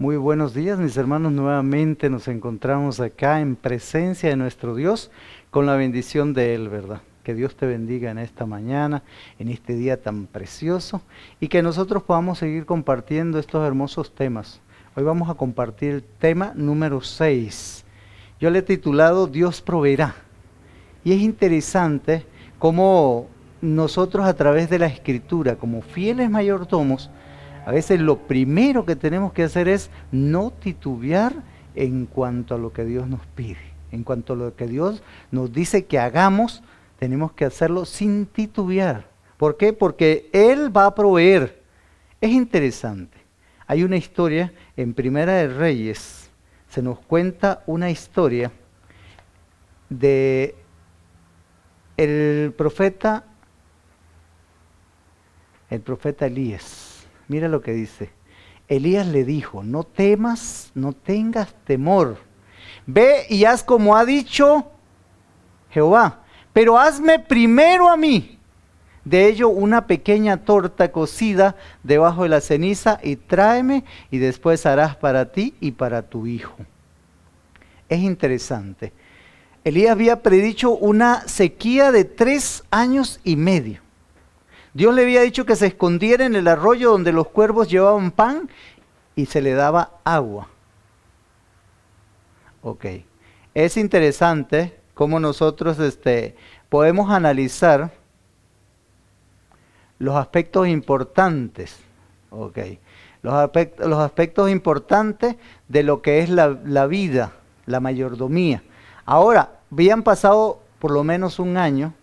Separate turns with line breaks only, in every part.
Muy buenos días, mis hermanos. Nuevamente nos encontramos acá en presencia de nuestro Dios con la bendición de Él, ¿verdad? Que Dios te bendiga en esta mañana, en este día tan precioso y que nosotros podamos seguir compartiendo estos hermosos temas. Hoy vamos a compartir el tema número 6. Yo le he titulado Dios proveerá. Y es interesante cómo nosotros a través de la Escritura, como fieles mayordomos, a veces lo primero que tenemos que hacer es no titubear en cuanto a lo que Dios nos pide. En cuanto a lo que Dios nos dice que hagamos, tenemos que hacerlo sin titubear. ¿Por qué? Porque Él va a proveer. Es interesante. Hay una historia en Primera de Reyes. Se nos cuenta una historia de el profeta Elías. Mira lo que dice. Elías le dijo: no temas, no tengas temor. Ve y haz como ha dicho Jehová, pero hazme primero a mí de ello una pequeña torta cocida debajo de la ceniza y tráeme, y después harás para ti y para tu hijo. Es interesante. Elías había predicho una sequía de 3 años y medio. Dios le había dicho que se escondiera en el arroyo donde los cuervos llevaban pan y se le daba agua. Ok. Es interesante cómo nosotros podemos analizar los aspectos importantes. Ok. Los aspectos importantes de lo que es la vida, la mayordomía. Ahora, habían pasado por lo menos un año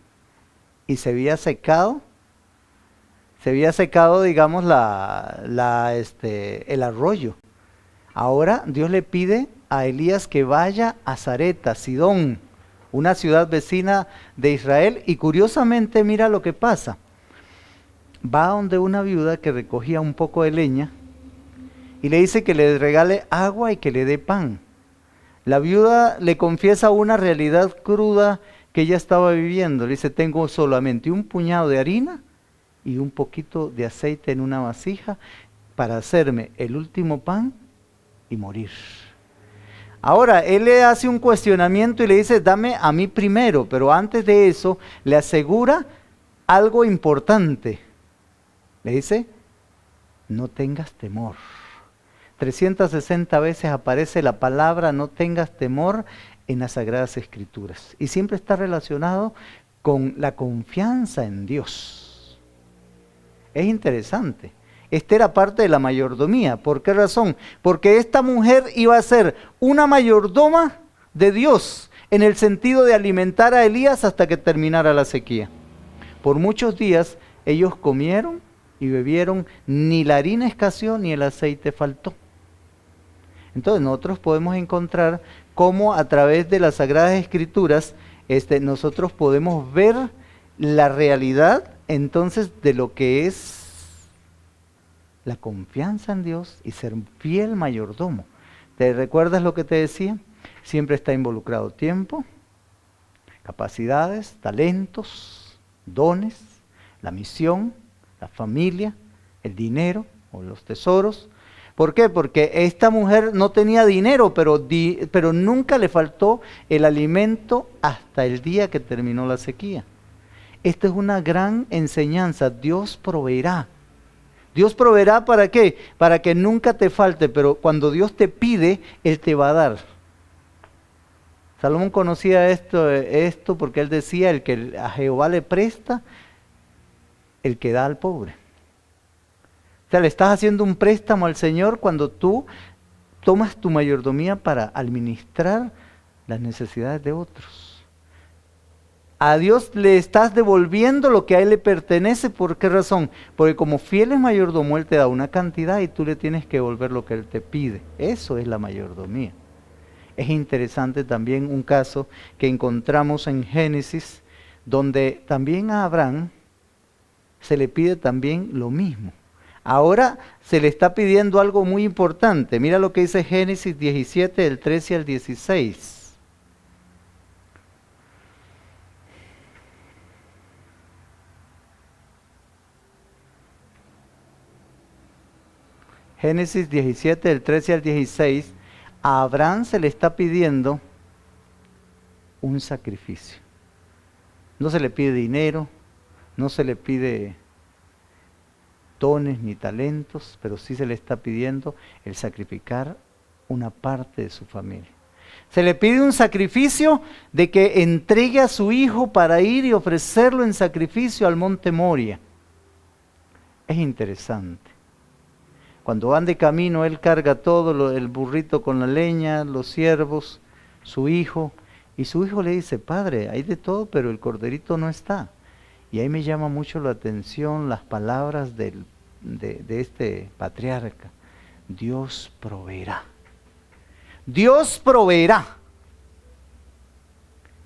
y se había secado, digamos, el arroyo. Ahora Dios le pide a Elías que vaya a Sarepta, Sidón, una ciudad vecina de Israel, y curiosamente mira lo que pasa. Va donde una viuda que recogía un poco de leña y le dice que le regale agua y que le dé pan. La viuda le confiesa una realidad cruda que ella estaba viviendo. Le dice: tengo solamente un puñado de harina y un poquito de aceite en una vasija para hacerme el último pan y morir. Ahora, él le hace un cuestionamiento y le dice: dame a mí primero, pero antes de eso le asegura algo importante. Le dice: no tengas temor. 360 veces aparece la palabra no tengas temor en las Sagradas Escrituras. Y siempre está relacionado con la confianza en Dios. Es interesante. Esta era parte de la mayordomía. ¿Por qué razón? Porque esta mujer iba a ser una mayordoma de Dios, en el sentido de alimentar a Elías hasta que terminara la sequía. Por muchos días ellos comieron y bebieron, ni la harina escaseó ni el aceite faltó. Entonces nosotros podemos encontrar cómo a través de las Sagradas Escrituras nosotros podemos ver la realidad entonces de lo que es la confianza en Dios y ser un fiel mayordomo. ¿Te recuerdas lo que te decía? Siempre está involucrado tiempo, capacidades, talentos, dones, la misión, la familia, el dinero o los tesoros. ¿Por qué? Porque esta mujer no tenía dinero, pero nunca le faltó el alimento hasta el día que terminó la sequía. Esta es una gran enseñanza. Dios proveerá. Dios proveerá, ¿para qué? Para que nunca te falte, pero cuando Dios te pide, Él te va a dar. Salomón conocía esto porque él decía: el que a Jehová le presta, el que da al pobre. O sea, le estás haciendo un préstamo al Señor cuando tú tomas tu mayordomía para administrar las necesidades de otros. A Dios le estás devolviendo lo que a Él le pertenece. ¿Por qué razón? Porque como fiel es mayordomo, Él te da una cantidad y tú le tienes que devolver lo que Él te pide. Eso es la mayordomía. Es interesante también un caso que encontramos en Génesis, donde también a Abraham se le pide también lo mismo. Ahora se le está pidiendo algo muy importante. Mira lo que dice Génesis 17, del 13 al 16. Génesis 17, del 13 al 16, a Abraham se le está pidiendo un sacrificio. No se le pide dinero, no se le pide dones ni talentos, pero sí se le está pidiendo el sacrificar una parte de su familia. Se le pide un sacrificio de que entregue a su hijo para ir y ofrecerlo en sacrificio al monte Moria. Es interesante. Cuando van de camino, él carga todo, el burrito con la leña, los ciervos, su hijo, y su hijo le dice: padre, hay de todo, pero el corderito no está. Y ahí me llama mucho la atención las palabras de este patriarca: Dios proveerá. Dios proveerá.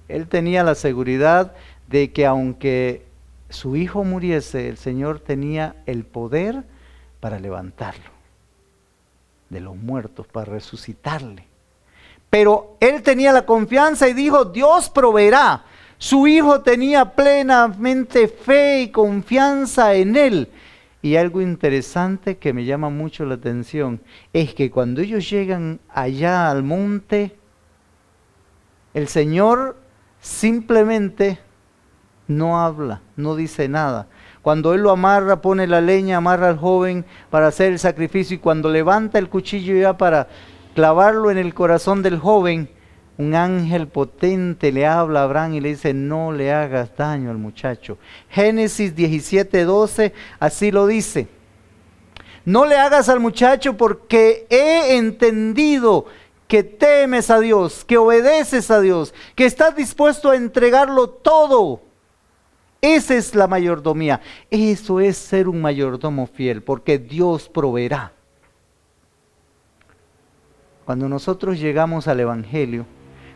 Él tenía la seguridad de que aunque su hijo muriese, el Señor tenía el poder para levantarlo de los muertos, para resucitarle. Pero él tenía la confianza y dijo: Dios proveerá. Su hijo tenía plenamente fe y confianza en él. Y algo interesante que me llama mucho la atención es que cuando ellos llegan allá al monte, el Señor simplemente no habla, no dice nada. Cuando él lo amarra, pone la leña, amarra al joven para hacer el sacrificio, y cuando levanta el cuchillo ya para clavarlo en el corazón del joven, un ángel potente le habla a Abraham y le dice: no le hagas daño al muchacho. Génesis 17:12 así lo dice: no le hagas al muchacho, porque he entendido que temes a Dios, que obedeces a Dios, que estás dispuesto a entregarlo todo. Esa es la mayordomía. Eso es ser un mayordomo fiel, porque Dios proveerá. Cuando nosotros llegamos al Evangelio,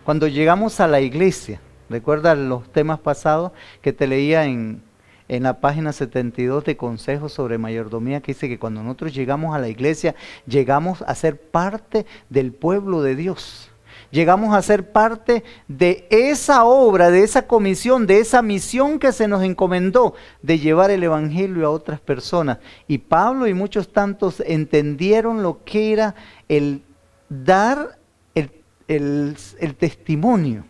cuando llegamos a la iglesia, recuerda los temas pasados que te leía en la página 72 de Consejos sobre Mayordomía, que dice que cuando nosotros llegamos a la iglesia, llegamos a ser parte del pueblo de Dios. Llegamos a ser parte de esa obra, de esa comisión, de esa misión que se nos encomendó de llevar el Evangelio a otras personas. Y Pablo y muchos tantos entendieron lo que era el dar el testimonio,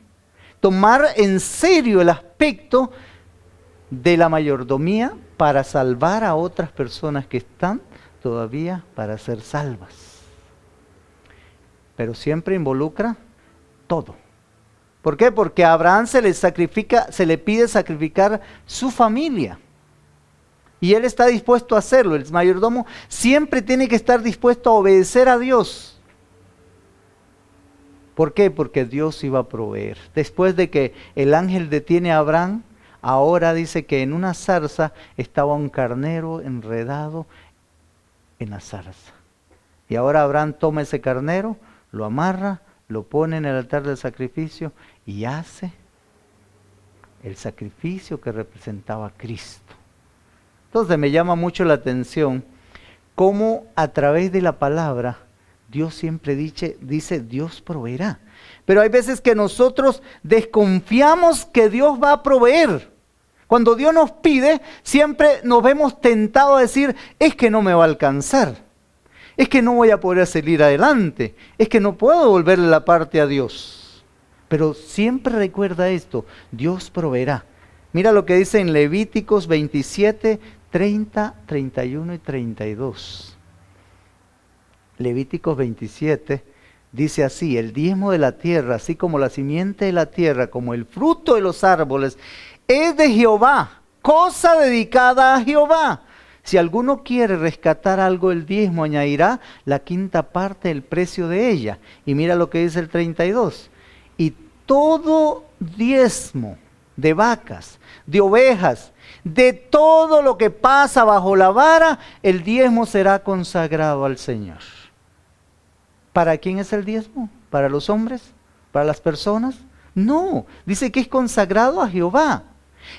tomar en serio el aspecto de la mayordomía para salvar a otras personas que están todavía para ser salvas. Pero siempre involucra todo. ¿Por qué? Porque a Abraham se le pide sacrificar su familia. Y él está dispuesto a hacerlo. El mayordomo siempre tiene que estar dispuesto a obedecer a Dios. ¿Por qué? Porque Dios iba a proveer. Después de que el ángel detiene a Abraham, ahora dice que en una zarza estaba un carnero enredado en la zarza. Y ahora Abraham toma ese carnero, lo amarra, lo pone en el altar del sacrificio y hace el sacrificio que representaba a Cristo. Entonces me llama mucho la atención cómo a través de la palabra Dios siempre dice: Dios proveerá. Pero hay veces que nosotros desconfiamos que Dios va a proveer. Cuando Dios nos pide, siempre nos vemos tentados a decir: es que no me va a alcanzar. Es que no voy a poder salir adelante. Es que no puedo devolverle la parte a Dios. Pero siempre recuerda esto: Dios proveerá. Mira lo que dice en Levíticos 27, 30, 31 y 32. Levíticos 27 dice así: el diezmo de la tierra, así como la simiente de la tierra, como el fruto de los árboles, es de Jehová, cosa dedicada a Jehová. Si alguno quiere rescatar algo del diezmo, añadirá la quinta parte del precio de ella. Y mira lo que dice el 32. Y todo diezmo de vacas, de ovejas, de todo lo que pasa bajo la vara, el diezmo será consagrado al Señor. ¿Para quién es el diezmo? ¿Para los hombres? ¿Para las personas? No, dice que es consagrado a Jehová.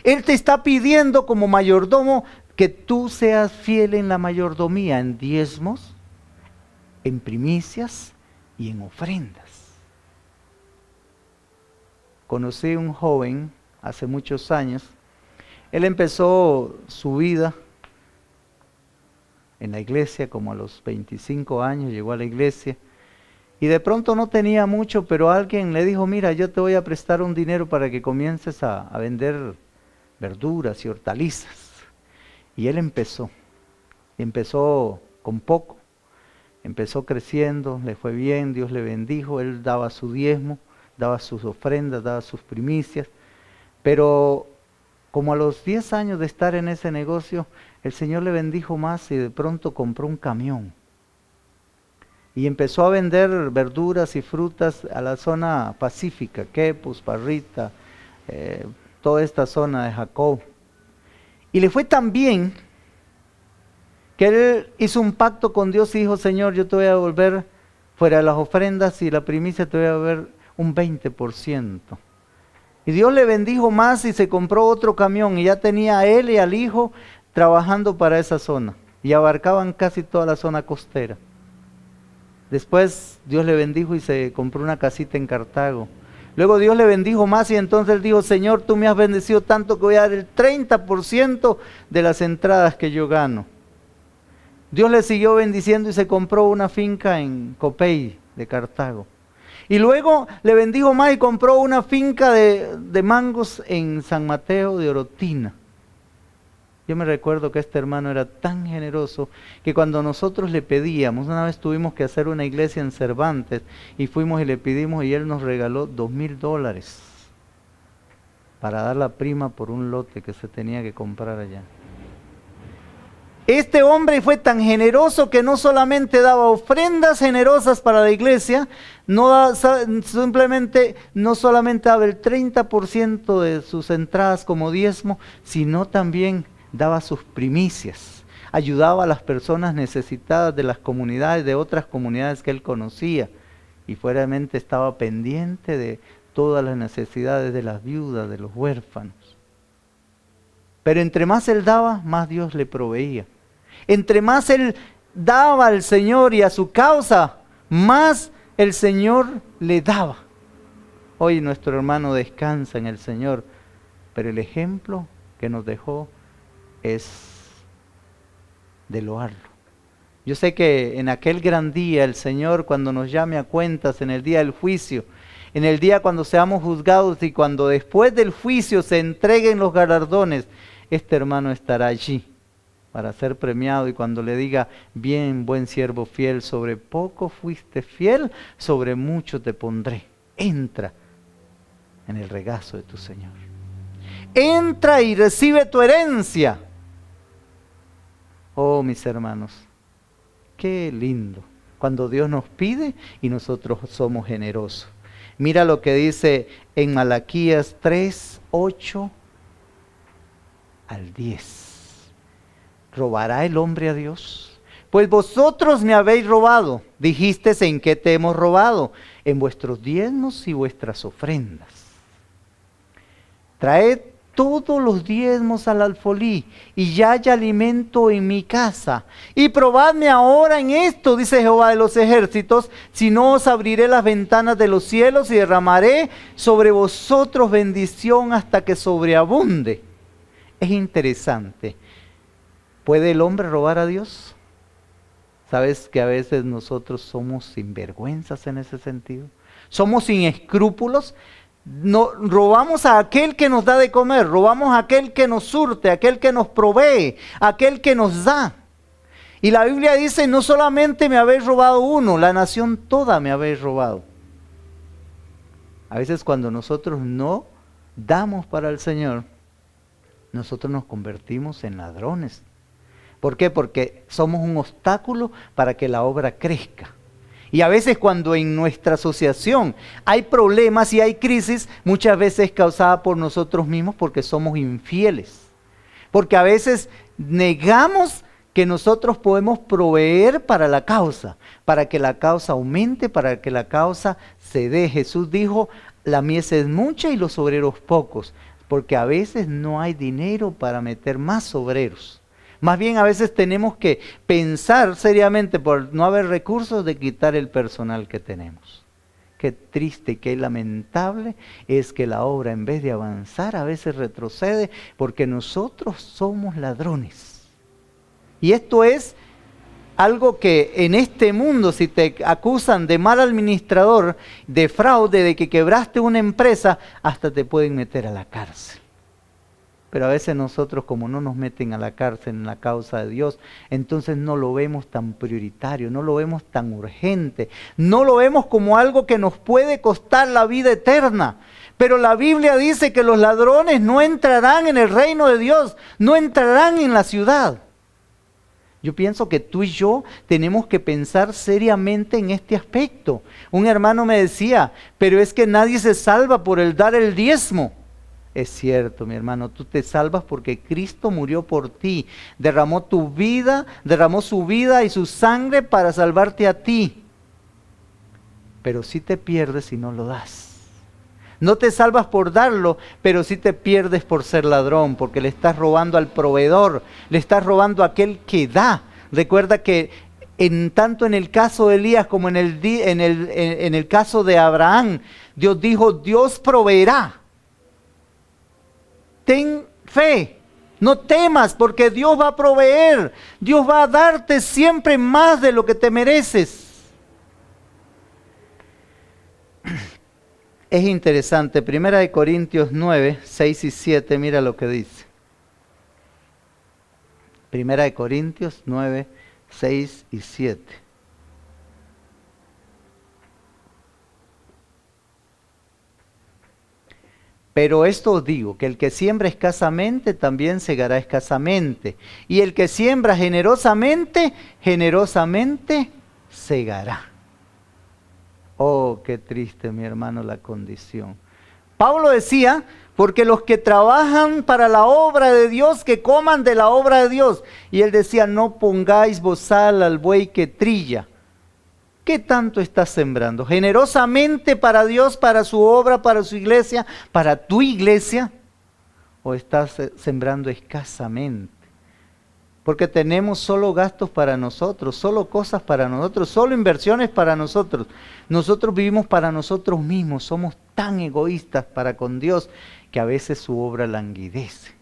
Él te está pidiendo como mayordomo que tú seas fiel en la mayordomía, en diezmos, en primicias y en ofrendas. Conocí a un joven hace muchos años. Él empezó su vida en la iglesia, como a los 25 años llegó a la iglesia. Y de pronto no tenía mucho, pero alguien le dijo, mira, yo te voy a prestar un dinero para que comiences a vender verduras y hortalizas. Y él empezó con poco, empezó creciendo, le fue bien, Dios le bendijo, él daba su diezmo, daba sus ofrendas, daba sus primicias, pero como a los 10 años de estar en ese negocio, el Señor le bendijo más y de pronto compró un camión. Y empezó a vender verduras y frutas a la zona pacífica, Quepos, Parrita, toda esta zona de Jacob. Y le fue tan bien que él hizo un pacto con Dios y dijo, Señor, yo te voy a devolver fuera de las ofrendas y la primicia te voy a devolver un 20%. Y Dios le bendijo más y se compró otro camión y ya tenía a él y al hijo trabajando para esa zona. Y abarcaban casi toda la zona costera. Después Dios le bendijo y se compró una casita en Cartago. Luego Dios le bendijo más y entonces él dijo, Señor, tú me has bendecido tanto que voy a dar el 30% de las entradas que yo gano. Dios le siguió bendiciendo y se compró una finca en Copey de Cartago. Y luego le bendijo más y compró una finca de mangos en San Mateo de Orotina. Yo me recuerdo que este hermano era tan generoso que cuando nosotros le pedíamos, una vez tuvimos que hacer una iglesia en Cervantes y fuimos y le pedimos y él nos regaló $2,000 para dar la prima por un lote que se tenía que comprar allá. Este hombre fue tan generoso que no solamente daba ofrendas generosas para la iglesia, no solamente daba el 30% de sus entradas como diezmo, sino también daba sus primicias, ayudaba a las personas necesitadas de las comunidades, de otras comunidades que él conocía, y fueramente estaba pendiente de todas las necesidades de las viudas, de los huérfanos. Pero entre más él daba, más Dios le proveía. Entre más él daba al Señor y a su causa, más el Señor le daba. Hoy nuestro hermano descansa en el Señor, pero el ejemplo que nos dejó es de loarlo. Yo sé que en aquel gran día el Señor, cuando nos llame a cuentas, en el día del juicio, en el día cuando seamos juzgados y cuando después del juicio se entreguen los galardones, este hermano estará allí para ser premiado y cuando le diga, bien, buen siervo fiel, sobre poco fuiste fiel, sobre mucho te pondré. Entra en el regazo de tu Señor. Entra y recibe tu herencia. Oh, mis hermanos, qué lindo cuando Dios nos pide y nosotros somos generosos. Mira lo que dice en Malaquías 3, 8 al 10. ¿Robará el hombre a Dios? Pues vosotros me habéis robado. Dijisteis, ¿en qué te hemos robado? En vuestros diezmos y vuestras ofrendas. Traed todos los diezmos al alfolí, y ya haya alimento en mi casa. Y probadme ahora en esto, dice Jehová de los ejércitos, si no os abriré las ventanas de los cielos y derramaré sobre vosotros bendición hasta que sobreabunde. Es interesante. ¿Puede el hombre robar a Dios? ¿Sabes que a veces nosotros somos sinvergüenzas en ese sentido? Somos sin escrúpulos. No, robamos a aquel que nos da de comer, robamos a aquel que nos surte, a aquel que nos provee, a aquel que nos da. Y la Biblia dice, no solamente me habéis robado uno, la nación toda me habéis robado. A veces cuando nosotros no damos para el Señor, nosotros nos convertimos en ladrones. ¿Por qué? Porque somos un obstáculo para que la obra crezca. Y a veces cuando en nuestra asociación hay problemas y hay crisis, muchas veces es causada por nosotros mismos porque somos infieles. Porque a veces negamos que nosotros podemos proveer para la causa, para que la causa aumente, para que la causa se dé. Jesús dijo, la mies es mucha y los obreros pocos, porque a veces no hay dinero para meter más obreros. Más bien a veces tenemos que pensar seriamente por no haber recursos de quitar el personal que tenemos. Qué triste y qué lamentable es que la obra en vez de avanzar a veces retrocede porque nosotros somos ladrones. Y esto es algo que en este mundo, si te acusan de mal administrador, de fraude, de que quebraste una empresa, hasta te pueden meter a la cárcel. Pero a veces nosotros, como no nos meten a la cárcel en la causa de Dios, entonces no lo vemos tan prioritario, no lo vemos tan urgente, no lo vemos como algo que nos puede costar la vida eterna. Pero la Biblia dice que los ladrones no entrarán en el reino de Dios, no entrarán en la ciudad. Yo pienso que tú y yo tenemos que pensar seriamente en este aspecto. Un hermano me decía, pero es que nadie se salva por el dar el diezmo. Es cierto, mi hermano, tú te salvas porque Cristo murió por ti, derramó tu vida, derramó su vida y su sangre para salvarte a ti. Pero sí te pierdes si no lo das. No te salvas por darlo, pero sí te pierdes por ser ladrón, porque le estás robando al proveedor, le estás robando a aquel que da. Recuerda que tanto en el caso de Elías como en el caso de Abraham, Dios dijo, Dios proveerá. Ten fe, no temas porque Dios va a proveer, Dios va a darte siempre más de lo que te mereces. Es interesante, 1 Corintios 9, 6 y 7, mira lo que dice. 1 Corintios 9, 6 y 7. Pero esto os digo, que el que siembra escasamente también segará escasamente. Y el que siembra generosamente, generosamente segará. Oh, qué triste, mi hermano, la condición. Pablo decía, porque los que trabajan para la obra de Dios, que coman de la obra de Dios. Y él decía, no pongáis bozal al buey que trilla. ¿Qué tanto estás sembrando? ¿Generosamente para Dios, para su obra, para su iglesia, para tu iglesia? ¿O estás sembrando escasamente? Porque tenemos solo gastos para nosotros, solo cosas para nosotros, solo inversiones para nosotros. Nosotros vivimos para nosotros mismos, somos tan egoístas para con Dios que a veces su obra languidece.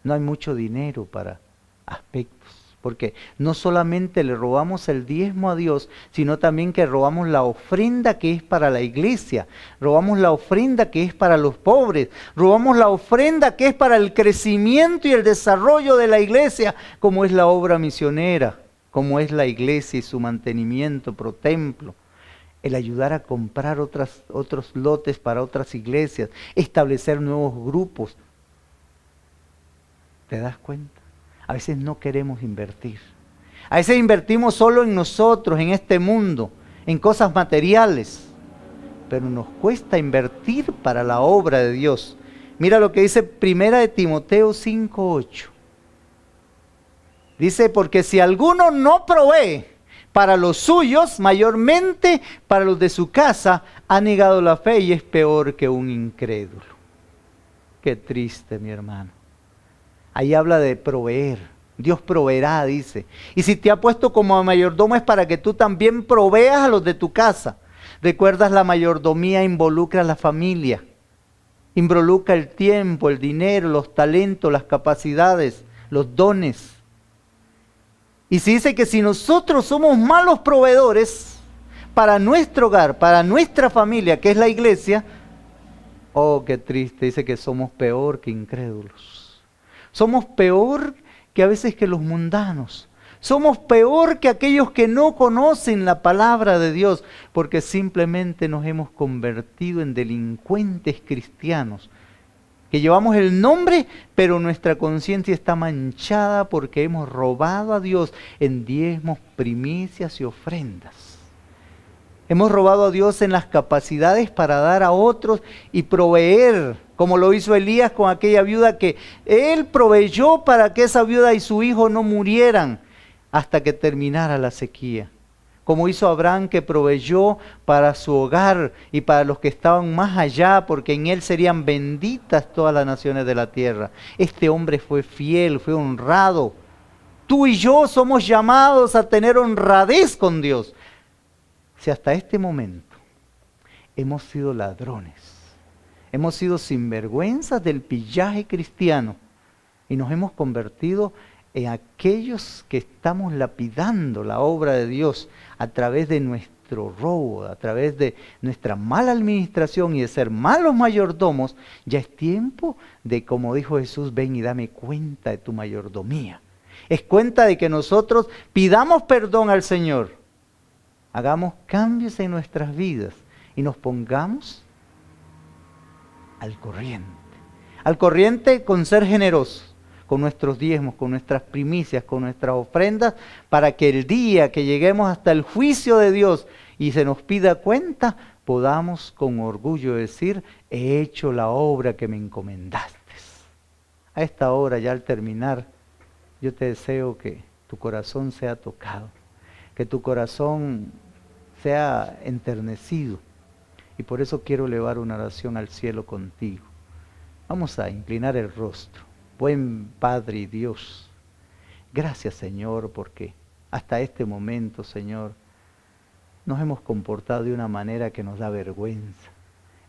No hay mucho dinero para aspectos, porque no solamente le robamos el diezmo a Dios, sino también que robamos la ofrenda que es para la iglesia, robamos la ofrenda que es para los pobres, robamos la ofrenda que es para el crecimiento y el desarrollo de la iglesia, como es la obra misionera, como es la iglesia y su mantenimiento pro templo, el ayudar a comprar otros lotes para otras iglesias, establecer nuevos grupos. ¿Te das cuenta? A veces no queremos invertir. A veces invertimos solo en nosotros, en este mundo, en cosas materiales. Pero nos cuesta invertir para la obra de Dios. Mira lo que dice 1 Timoteo 5:8. Dice, porque si alguno no provee para los suyos, mayormente para los de su casa, ha negado la fe y es peor que un incrédulo. Qué triste, mi hermano. Ahí habla de proveer. Dios proveerá, dice. Y si te ha puesto como mayordomo es para que tú también proveas a los de tu casa. Recuerdas, la mayordomía involucra a la familia. Involucra el tiempo, el dinero, los talentos, las capacidades, los dones. Y se dice que si nosotros somos malos proveedores para nuestro hogar, para nuestra familia, que es la iglesia, oh, qué triste, dice que somos peor que incrédulos. Somos peor que a veces que los mundanos. Somos peor que aquellos que no conocen la palabra de Dios, porque simplemente nos hemos convertido en delincuentes cristianos, que llevamos el nombre, pero nuestra conciencia está manchada porque hemos robado a Dios en diezmos, primicias y ofrendas. Hemos robado a Dios en las capacidades para dar a otros y proveer, como lo hizo Elías con aquella viuda que él proveyó para que esa viuda y su hijo no murieran hasta que terminara la sequía. Como hizo Abraham, que proveyó para su hogar y para los que estaban más allá, porque en él serían benditas todas las naciones de la tierra. Este hombre fue fiel, fue honrado. Tú y yo somos llamados a tener honradez con Dios. Si hasta este momento hemos sido ladrones, hemos sido sinvergüenzas del pillaje cristiano y nos hemos convertido en aquellos que estamos lapidando la obra de Dios a través de nuestro robo, a través de nuestra mala administración y de ser malos mayordomos. Ya es tiempo de, como dijo Jesús, ven y dame cuenta de tu mayordomía. Es cuenta de que nosotros pidamos perdón al Señor, hagamos cambios en nuestras vidas y nos pongamos al corriente con ser generosos, con nuestros diezmos, con nuestras primicias, con nuestras ofrendas, para que el día que lleguemos hasta el juicio de Dios y se nos pida cuenta, podamos con orgullo decir, he hecho la obra que me encomendaste. A esta hora, ya al terminar, yo te deseo que tu corazón sea tocado, que tu corazón sea enternecido, y por eso quiero elevar una oración al cielo contigo. Vamos a inclinar el rostro. Buen Padre y Dios, gracias Señor, porque hasta este momento, Señor, nos hemos comportado de una manera que nos da vergüenza.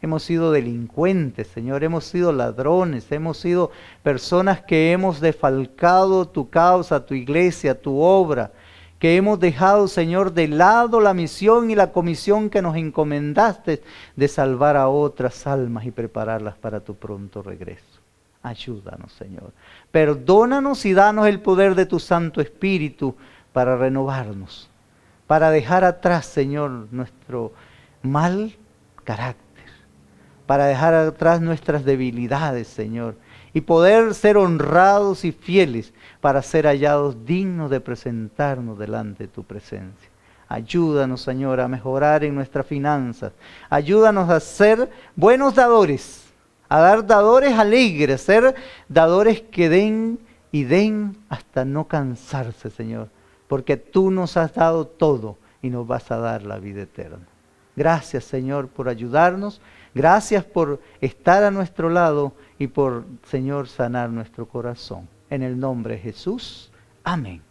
Hemos sido delincuentes, Señor, hemos sido ladrones, hemos sido personas que hemos defalcado tu causa, tu iglesia, tu obra, que hemos dejado, Señor, de lado la misión y la comisión que nos encomendaste de salvar a otras almas y prepararlas para tu pronto regreso. Ayúdanos, Señor. Perdónanos y danos el poder de tu Santo Espíritu para renovarnos, para dejar atrás, Señor, nuestro mal carácter, para dejar atrás nuestras debilidades, Señor, y poder ser honrados y fieles para ser hallados dignos de presentarnos delante de tu presencia. Ayúdanos, Señor, a mejorar en nuestras finanzas. Ayúdanos a ser buenos dadores, a dar dadores alegres, ser dadores que den y den hasta no cansarse, Señor, porque tú nos has dado todo y nos vas a dar la vida eterna. Gracias, Señor, por ayudarnos. Gracias por estar a nuestro lado y por, Señor, sanar nuestro corazón. En el nombre de Jesús. Amén.